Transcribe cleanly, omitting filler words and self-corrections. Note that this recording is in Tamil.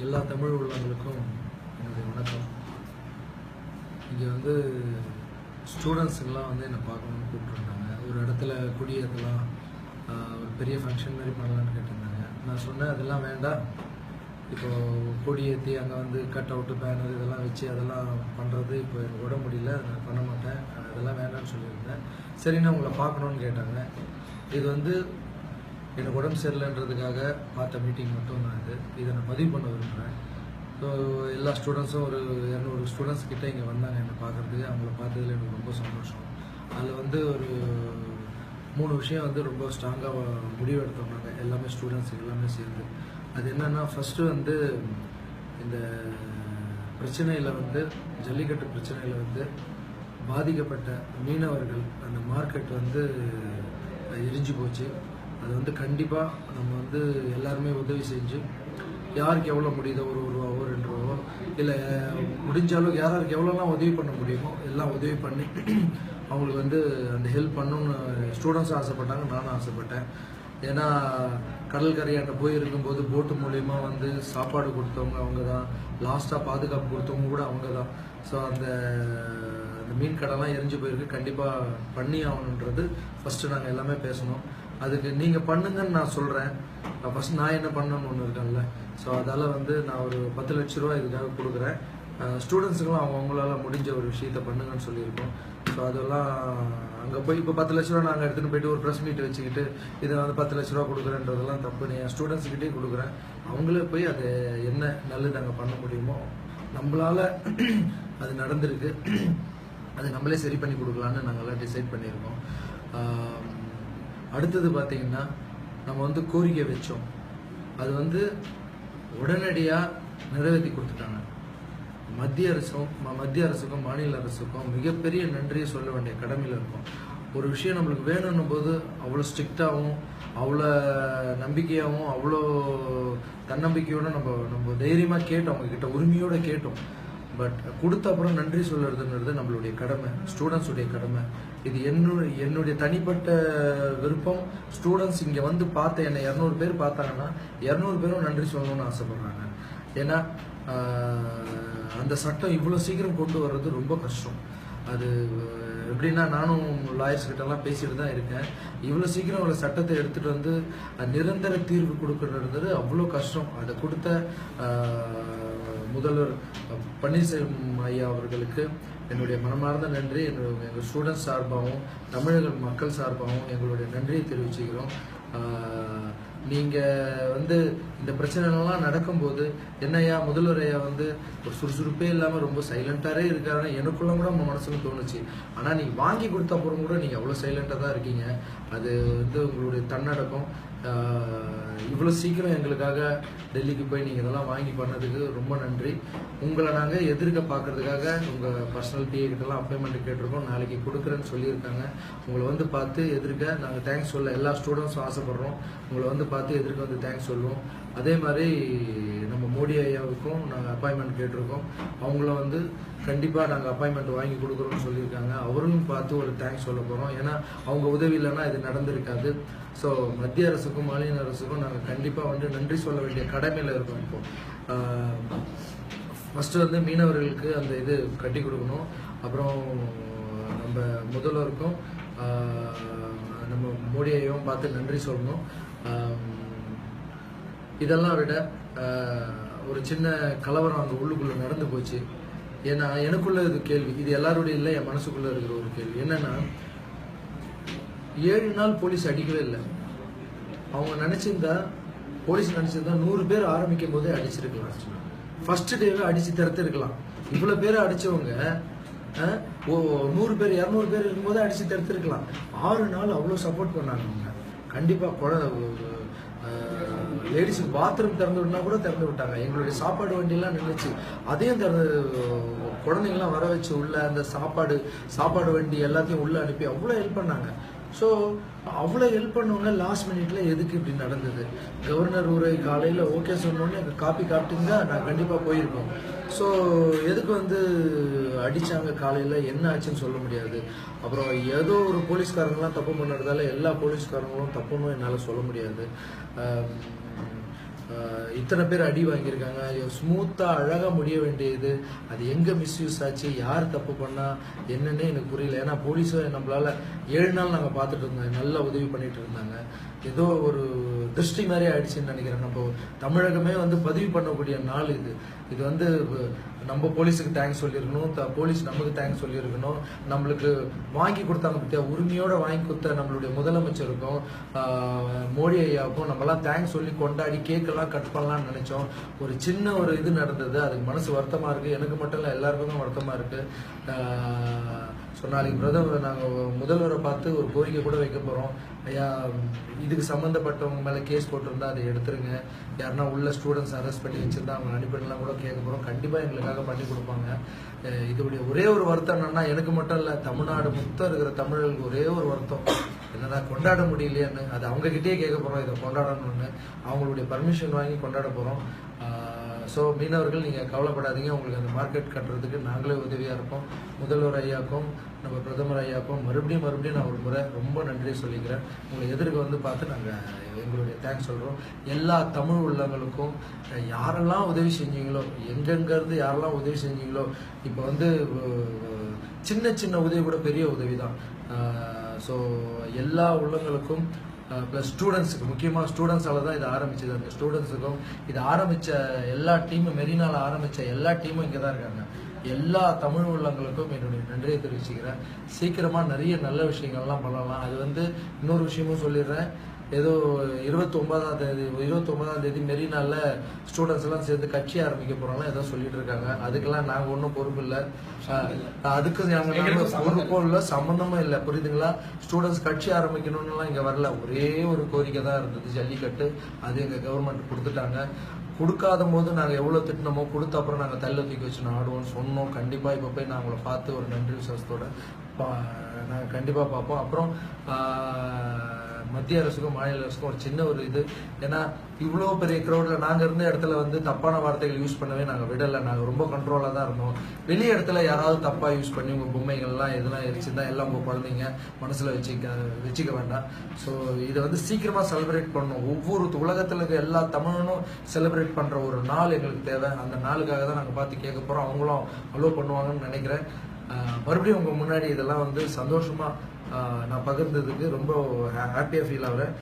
எல்லா தமிழ் உள்ளவங்களுக்கும் என்னுடைய வணக்கம். இங்கே வந்து ஸ்டூடெண்ட்ஸுங்கெல்லாம் வந்து என்னை பார்க்கணுன்னு கூப்பிட்ருந்தாங்க. ஒரு இடத்துல குடியேற்றலாம், ஒரு பெரிய ஃபங்க்ஷன் மாதிரி பண்ணலான்னு கேட்டிருந்தாங்க. நான் சொன்னேன், அதெல்லாம் வேண்டாம். இப்போது கொடியேற்றி அங்கே வந்து கட் அவுட்டு பேனர் இதெல்லாம் வச்சு அதெல்லாம் பண்ணுறது இப்போ எனக்கு விட முடியல, நான் பண்ண மாட்டேன், அதெல்லாம் வேண்டாம்னு சொல்லியிருந்தேன். சரின்னு உங்களை பார்க்கணுன்னு கேட்டாங்க. இது வந்து எனக்கு உடம்பு சரியில்லைன்றதுக்காக பார்த்த மீட்டிங் மட்டும் தான் இதை நான் பதிவு பண்ண விரும்புகிறேன். ஸோ எல்லா ஸ்டூடெண்ட்ஸும் ஒரு 200 ஸ்டூடெண்ட்ஸ் கிட்டே இங்கே வந்தாங்க என்னை பார்க்குறதுக்கு. அவங்கள பார்த்ததில் எனக்கு ரொம்ப சந்தோஷம். அதில் வந்து ஒரு 3 விஷயம் வந்து ரொம்ப ஸ்ட்ராங்காக முடிவு எடுத்தோம்னாங்க, எல்லாமே ஸ்டூடெண்ட்ஸ் எல்லாமே சேர்ந்து. அது என்னென்னா, ஃபஸ்ட்டு வந்து இந்த பிரச்சனையில் வந்து ஜல்லிக்கட்டு பிரச்சனையில் வந்து பாதிக்கப்பட்ட மீனவர்கள் அந்த மார்க்கெட் வந்து எரிஞ்சு போச்சு. அது வந்து கண்டிப்பாக நம்ம வந்து எல்லாருமே உதவி செஞ்சு யாருக்கு எவ்வளோ முடியுதோ, ஒரு ரூபாவோ 2 ரூபாவோ இல்லை முடிஞ்சாலும் யாருக்கு எவ்வளோலாம் உதவி பண்ண முடியுமோ எல்லாம் உதவி பண்ணி அவங்களுக்கு வந்து அந்த ஹெல்ப் பண்ணணும்னு ஸ்டூடெண்ட்ஸும் ஆசைப்பட்டாங்க, நானும் ஆசைப்பட்டேன். ஏன்னா கடற்கரையாண்ட போய் இருக்கும்போது போட்டு மூலயமா வந்து சாப்பாடு கொடுத்தவங்க அவங்க தான், லாஸ்ட்டாக பாதுகாப்பு கொடுத்தவங்க கூட அவங்க தான். ஸோ அந்த மீன் கடைலாம் எரிஞ்சு போயிருக்கு, கண்டிப்பாக பண்ணி ஆகணுன்றது ஃபஸ்ட்டு நாங்கள் எல்லாமே பேசணும். அதுக்கு நீங்கள் பண்ணுங்கன்னு நான் சொல்கிறேன். ஃபஸ்ட் நான் என்ன பண்ணணும்னு ஒன்று இருக்கேன்ல. ஸோ அதால் வந்து நான் ஒரு 10 லட்ச ரூபா இதுக்காக கொடுக்குறேன். ஸ்டூடெண்ட்ஸுக்கெல்லாம் அவங்களால முடிஞ்ச ஒரு விஷயத்த பண்ணுங்கன்னு சொல்லியிருக்கோம். ஸோ அதெல்லாம் அங்கே போய் இப்போ 10 லட்ச ரூபா நாங்கள் எடுத்துகிட்டு போயிட்டு ஒரு ப்ரெஸ் மீட் வச்சுக்கிட்டு இதை வந்து 10 லட்ச ரூபா கொடுக்குறேன்றதெல்லாம் தப்பு. என் ஸ்டூடெண்ட்ஸுக்கிட்டே கொடுக்குறேன். அவங்களே போய் அது என்ன நல்லது நாங்கள் பண்ண முடியுமோ நம்மளால் அது நடந்திருக்கு, அது நம்மளே சரி பண்ணி கொடுக்கலான்னு நாங்கள்லாம் டிசைட் பண்ணியிருக்கோம். அடுத்தது பார்த்திங்கன்னா, நம்ம வந்து கோரிக்கை வச்சோம், அது வந்து உடனடியாக நிறைவேற்றி கொடுத்துட்டாங்க. மத்திய அரசுக்கும் மாநில அரசுக்கும் மிகப்பெரிய நன்றியை சொல்ல வேண்டிய கடமையில் இருக்கும். ஒரு விஷயம் நம்மளுக்கு வேணும்னும் போது அவ்வளோ ஸ்ட்ரிக்டாகவும் அவ்வளோ நம்பிக்கையாகவும் அவ்வளோ தன்னம்பிக்கையோடு நம்ம தைரியமாக கேட்டோம், அவங்கக்கிட்ட உரிமையோடு கேட்டோம். பட் கொடுத்த அப்புறம் நன்றி சொல்லுறதுன்றது நம்மளுடைய கடமை, ஸ்டூடெண்ட்ஸுடைய கடமை. இது என்னுடைய தனிப்பட்ட விருப்பம். ஸ்டூடெண்ட்ஸ் இங்கே வந்து பார்த்த என்னை 200 பேர் பார்த்தாங்கன்னா 200 பேரும் நன்றி சொல்லணும்னு ஆசைப்படுறாங்க. ஏன்னா அந்த சட்டம் இவ்வளோ சீக்கிரம் கொண்டு வர்றது ரொம்ப கஷ்டம். அது எப்படின்னா, நானும் லாயர்ஸ் கிட்டலாம் பேசிட்டு தான் இருக்கேன். இவ்வளோ சீக்கிரம் ஒரு சட்டத்தை எடுத்துகிட்டு வந்து நிரந்தர தீர்வு கொடுக்கறது அவ்வளோ கஷ்டம். அதை கொடுத்த முதல்வர் பன்னீர்செல்வம் ஐயா அவர்களுக்கு என்னுடைய மனமார்ந்த நன்றி. எங்கள் ஸ்டூடெண்ட்ஸ் சார்பாகவும் தமிழக மக்கள் சார்பாகவும் எங்களுடைய நன்றியை தெரிவிச்சுக்கிறோம். நீங்கள் வந்து இந்த பிரச்சனைலாம் நடக்கும்போது என்னையா முதல்வர் ஐயா வந்து ஒரு சுறுசுறுப்பே இல்லாமல் ரொம்ப சைலண்ட்டாகவே இருக்காருன்னு எனக்குள்ள கூட நம்ம மனசுல தோணுச்சு. ஆனால் நீங்கள் வாங்கி கொடுத்த அப்புறம் கூட நீங்கள் அவ்வளோ சைலண்ட்டாக தான் இருக்கீங்க. அது வந்து உங்களுடைய தன்னடக்கம். இவ்வளோ சீக்கிரம் எங்களுக்காக டெல்லிக்கு போய் நீங்கள் இதெல்லாம் வாங்கி பண்ணதுக்கு ரொம்ப நன்றி. உங்களை நாங்கள் எதிர்க்க பார்க்கறதுக்காக உங்கள் பர்சனல் டிஏ கிட்டலாம் அப்பாயின்மெண்ட் கேட்டிருக்கோம். நாளைக்கு கொடுக்குறேன்னு சொல்லியிருக்காங்க. உங்களை வந்து பார்த்து எதிர்க்க நாங்கள் தேங்க்ஸ் சொல்ல எல்லா ஸ்டூடெண்ட்ஸும் ஆசைப்படுறோம். உங்களை வந்து பார்த்து எதிர்க்க வந்து தேங்க்ஸ் சொல்லுவோம். அதே மாதிரி நம்ம மோடி ஐயாவுக்கும் நாங்கள் அப்பாயின்மெண்ட் கேட்டிருக்கோம். அவங்கள வந்து கண்டிப்பாக நாங்கள் அப்பாயின்மெண்ட் வாங்கி கொடுக்குறோம்னு சொல்லியிருக்காங்க. அவரும் பார்த்து ஒரு தேங்க்ஸ் சொல்ல போகிறோம். ஏன்னா அவங்க உதவி இல்லைன்னா இது நடந்திருக்காது. ஸோ மத்திய அரசுக்கும் மாநில அரசுக்கும் நாங்கள் கண்டிப்பாக வந்து நன்றி சொல்ல வேண்டிய கடமையில் இருக்கோம். இப்போது ஃபஸ்ட்டு வந்து மீனவர்களுக்கு அந்த இது கட்டி கொடுக்கணும். அப்புறம் நம்ம முதல்வருக்கும் நம்ம மோடியையும் பார்த்து நன்றி சொல்லணும். இதெல்லாம் விட ஒரு சின்ன கலவரம் அங்கே உள்ளுக்குள்ளே நடந்து போச்சு. ஏன்னா எனக்குள்ள இது கேள்வி, இது எல்லாருடைய இல்லை, என் மனசுக்குள்ளே இருக்கிற ஒரு கேள்வி என்னென்னா, 7 நாள் போலீஸ் அடிக்கவே இல்லை. அவங்க நினச்சிருந்தா, போலீஸ் நினச்சிருந்தா 100 பேர் ஆரம்பிக்கும் போதே அடிச்சிருக்கலாம். ஃபர்ஸ்ட் டேவே அடித்து தடுத்துருக்கலாம். இவ்வளோ பேரை அடித்தவங்க 100 பேர் 200 பேர் இருக்கும்போதே அடித்து தடுத்துருக்கலாம். 6 நாள் அவ்வளோ சப்போர்ட் பண்ணாங்க அவங்க. கண்டிப்பாக லேடிஸுக்கு பாத்ரூம் திறந்து விடனா கூட திறந்து விட்டாங்க. எங்களுடைய சாப்பாடு வண்டியெல்லாம் நின்றுச்சு, அதையும் குழந்தைங்களாம் வர வச்சு உள்ள அந்த சாப்பாடு வண்டி எல்லாத்தையும் உள்ளே அனுப்பி அவ்வளோ ஹெல்ப் பண்ணாங்க. ஸோ அவ்வளோ ஹெல்ப் பண்ணவங்க லாஸ்ட் மினிட்ல எதுக்கு இப்படி நடந்தது? கவர்னர் உரை காலையில் ஓகே சொன்னோன்னே எங்கள் காப்பி காப்பிட்டுங்க நான் கண்டிப்பாக போயிருக்கோம். ஸோ எதுக்கு வந்து அடித்தாங்க காலையில், என்ன ஆச்சுன்னு சொல்ல முடியாது. அப்புறம் ஏதோ ஒரு போலீஸ்காரங்களாம் தப்பு பண்ணுறதால எல்லா போலீஸ்காரங்களும் தப்புன்னு என்னால் சொல்ல முடியாது. இத்தனை பேர் அடி வாங்கியிருக்காங்க. ஸ்மூத்தாக அழகாக முடிய வேண்டியது அது எங்கே மிஸ்யூஸ் ஆச்சு, யார் தப்பு பண்ணா என்னன்னே எனக்கு புரியல. ஏன்னா போலீஸும் நம்மளால 7 நாள் நாங்கள் பார்த்துட்டு இருந்தோம், நல்லா உதவி பண்ணிட்டு இருந்தாங்க. ஏதோ ஒரு திருஷ்டி மாதிரி ஆயிடுச்சுன்னு நினைக்கிறேன். நம்ம தமிழகமே வந்து பதிவு பண்ணக்கூடிய நாள் இது. இது வந்து நம்ம போலீஸுக்கு தேங்க்ஸ் சொல்லியிருக்கணும், போலீஸ் நமக்கு தேங்க்ஸ் சொல்லியிருக்கணும். நம்மளுக்கு வாங்கி கொடுத்தாங்க பற்றியா, உரிமையோட வாங்கி கொடுத்த நம்மளுடைய முதலமைச்சருக்கும் மோடி ஐயாவுக்கும் நம்மலாம் தேங்க்ஸ் சொல்லி கொண்டாடி கேக்கெல்லாம் கட் பண்ணலாம்னு நினைச்சோம். ஒரு சின்ன ஒரு இது நடந்தது, அதுக்கு மனசு வருத்தமா இருக்கு. எனக்கு மட்டும் இல்லை, எல்லாருக்கும் தான் வருத்தமா இருக்கு. ஸோ நாளைக்கு பிரதமர் நாங்கள் முதல்வரை பார்த்து ஒரு கோரிக்கை கூட வைக்க போகிறோம். ஐயா, இதுக்கு சம்மந்தப்பட்டவங்க மேலே கேஸ் போட்டிருந்தா அதை எடுத்துருங்க. யாருன்னா உள்ள ஸ்டூடெண்ட்ஸ் அரெஸ்ட் பண்ணி வச்சிருந்தா அவங்க அனுப்பிடலாம் கூட கேட்க போகிறோம். கண்டிப்பாக எங்களுக்காக பண்ணி கொடுப்பாங்க. இதோடைய ஒரே ஒரு வருத்தம் என்னன்னா, எனக்கு மட்டும் இல்லை, தமிழ்நாடு மொத்தம் இருக்கிற தமிழர்களுக்கு ஒரே ஒரு வருத்தம் என்னன்னா, கொண்டாட முடியலையான்னு. அது அவங்ககிட்டயே கேட்க போகிறோம், இதை கொண்டாடணும்னு. அவங்களுடைய பர்மிஷன் வாங்கி கொண்டாட போகிறோம். ஸோ மீனவர்கள் நீங்கள் கவலைப்படாதீங்க, உங்களுக்கு அந்த மார்க்கெட் கட்டுறதுக்கு நாங்களே உதவியாக இருப்போம். முதல்வர் ஐயாக்கும் நம்ம பிரதமர் ஐயாக்கும் மறுபடியும் நான் ஒரு முறை ரொம்ப நன்றி சொல்லிக்கிறேன். உங்களை எதிர்க்க வந்து பார்த்து நாங்கள் எங்களுடைய தேங்க்ஸ் சொல்கிறோம். எல்லா தமிழ் உள்ளங்களுக்கும் யாரெல்லாம் உதவி செஞ்சீங்களோ, எங்கெங்கேருந்து யாரெல்லாம் உதவி செஞ்சீங்களோ, இப்போ வந்து சின்ன உதவி கூட பெரிய உதவி தான். ஸோ எல்லா உள்ளங்களுக்கும் ப்ளஸ் ஸ்டூடெண்ட்ஸுக்கு, முக்கியமாக ஸ்டூடெண்ட்ஸால தான் இது ஆரம்பிச்சது. அந்த ஸ்டூடெண்ட்ஸுக்கும் இது ஆரம்பித்த எல்லா டீமும், மெரினால ஆரம்பித்த எல்லா டீமும் இங்கே தான் இருக்காங்க. எல்லா தமிழ் உள்ளங்களுக்கும் என்னுடைய நன்றியை தெரிவிச்சுக்கிறேன். சீக்கிரமாக நிறைய நல்ல விஷயங்கள்லாம் பண்ணலாம். அது வந்து இன்னொரு விஷயமும் சொல்லிடுறேன். ஏதோ 29ஆம் தேதி மெரினால ஸ்டூடெண்ட்ஸ் எல்லாம் சேர்ந்து கட்சி ஆரம்பிக்க போறாங்க ஏதோ சொல்லிட்டு இருக்காங்க. அதுக்கெல்லாம் நாங்கள் ஒன்றும் பொறுப்பு இல்லை, அதுக்கு நாங்கள் பொறுப்பும் இல்லை, சம்மந்தமும் இல்லை. புரியுதுங்களா? ஸ்டூடெண்ட்ஸ் கட்சி ஆரம்பிக்கணும்னுலாம் இங்கே வரல. ஒரே ஒரு கோரிக்கை தான் இருந்தது, ஜல்லிக்கட்டு. அது எங்கள் கவர்மெண்ட் கொடுத்துட்டாங்க. கொடுக்காத போது நாங்கள் எவ்வளோ திட்டினமோ, கொடுத்த அப்புறம் நாங்கள் தள்ள தூக்கி வச்சு ஆடுவோம்னு சொன்னோம். கண்டிப்பாக இப்போ போய் நான் உங்களை பார்த்து ஒரு நன்றி விசுவாசத்தோட நாங்கள் கண்டிப்பாக பார்ப்போம். அப்புறம் மத்திய அரசுக்கும் மாநில அரசுக்கும் ஒரு சின்ன ஒரு இது, ஏன்னா இவ்வளோ பெரிய க்ரௌடில் நாங்கள் இருந்த இடத்துல வந்து தப்பான வார்த்தைகள் யூஸ் பண்ணவே நாங்கள் விடலை. நாங்கள் ரொம்ப கண்ட்ரோலாக தான் இருந்தோம். வெளியே இடத்துல யாராவது தப்பாக யூஸ் பண்ணி உங்கள் பொம்மைகள்லாம் எதெல்லாம் எரிச்சுருந்தா எல்லாம் உங்கள் குழந்தைங்க மனசில் வச்சுக்க வேண்டாம். ஸோ இதை வந்து சீக்கிரமாக செலிப்ரேட் பண்ணணும். ஒவ்வொரு உலகத்தில் இருக்க எல்லா தமிழனும் செலிப்ரேட் பண்ணுற ஒரு நாள் எங்களுக்கு தேவை. அந்த நாளுக்காக தான் நாங்கள் பார்த்து கேட்க போகிறோம். அவங்களும் அலோவ் பண்ணுவாங்கன்னு நினைக்கிறேன். மறுபடியும் உங்கள் முன்னாடி இதெல்லாம் வந்து சந்தோஷமாக நான் பகிர்ந்ததுக்கு ரொம்ப ஹாப்பியாக ஃபீல் ஆகிறேன்.